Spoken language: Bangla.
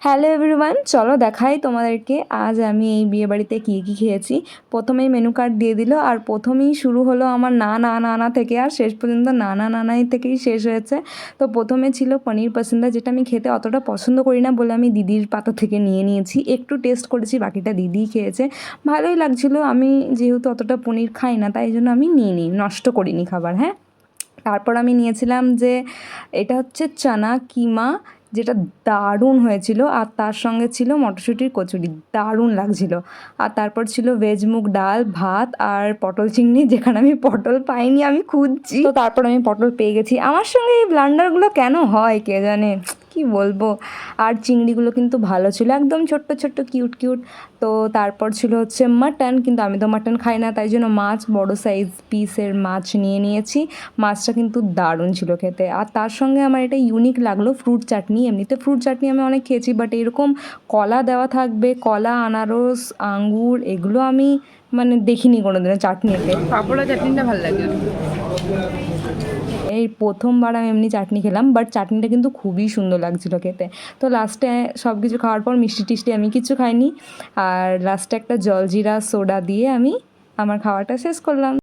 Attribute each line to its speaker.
Speaker 1: হ্যালো এভরিওয়ান, চলো দেখাই তোমাদেরকে আজ আমি এই বিয়েবাড়িতে কী কী খেয়েছি। প্রথমেই মেনু কার্ড দিয়ে দিল, আর প্রথমেই শুরু হলো আমার না না না না থেকে, আর শেষ পর্যন্ত না না না নাই থেকেই শেষ হয়েছে। তো প্রথমে ছিল পনির পাসিন্দা, যেটা আমি খেতে অতটা পছন্দ করি না বলে আমি দিদির পাতা থেকে নিয়ে নিয়েছি, একটু টেস্ট করেছি, বাকিটা দিদিই খেয়েছে। ভালোই লাগছিলো, আমি যেহেতু অতটা পনির খাই না তাই জন্য আমি নিয়ে নিই, নষ্ট করিনি খাবার। হ্যাঁ, তারপর আমি নিয়েছিলাম যে এটা হচ্ছে চানা কিমা, যেটা দারুণ হয়েছিল, আর তার সঙ্গে ছিল মটরশুঁটির কচুরি, দারুণ লাগছিল। আর তারপর ছিল ভেজ মুগ ডাল, ভাত আর পটল চিংড়ি, যেখানে আমি পটল পাইনি, আমি খুঁজছি, তো তারপর আমি পটল পেয়ে গেছি। আমার সঙ্গে এই ব্লান্ডারগুলো কেন হয় কে জানে, কি বলবো। আর চিংড়িগুলো কিন্তু ভালো ছিল, একদম ছোট্ট ছোট্ট কিউট কিউট। তো তারপর ছিল হচ্ছে মাটন, কিন্তু আমি তো মাটন খাই না, তাই জন্য মাছ, বড় সাইজ পিসের মাছ নিয়ে নিয়েছি। মাছটা কিন্তু দারুণ ছিল খেতে। আর তার সঙ্গে আমার এটা ইউনিক লাগলো ফ্রুট চাটনি। এমনিতে ফ্রুট চাটনি আমি অনেক খেয়েছি, বাট এরকম কলা দেওয়া থাকবে, কলা, আনারস, আঙ্গুর, এগুলো আমি মানে দেখিনি কোনোদিনও চাটনিতে।
Speaker 2: পাঁপড়া চাটনিটা ভালো লাগে।
Speaker 1: এই প্রথমবার আমি এমনি চাটনি খেলাম, বাট চাটনিটা কিন্তু খুবই সুন্দর লাগছিলো খেতে। তো লাস্টে সব কিছু খাওয়ার পর মিষ্টি টিষ্টি আমি কিছু খাইনি, আর লাস্টে একটা জলজিরা সোডা দিয়ে আমি আমার খাওয়াটা শেষ করলাম।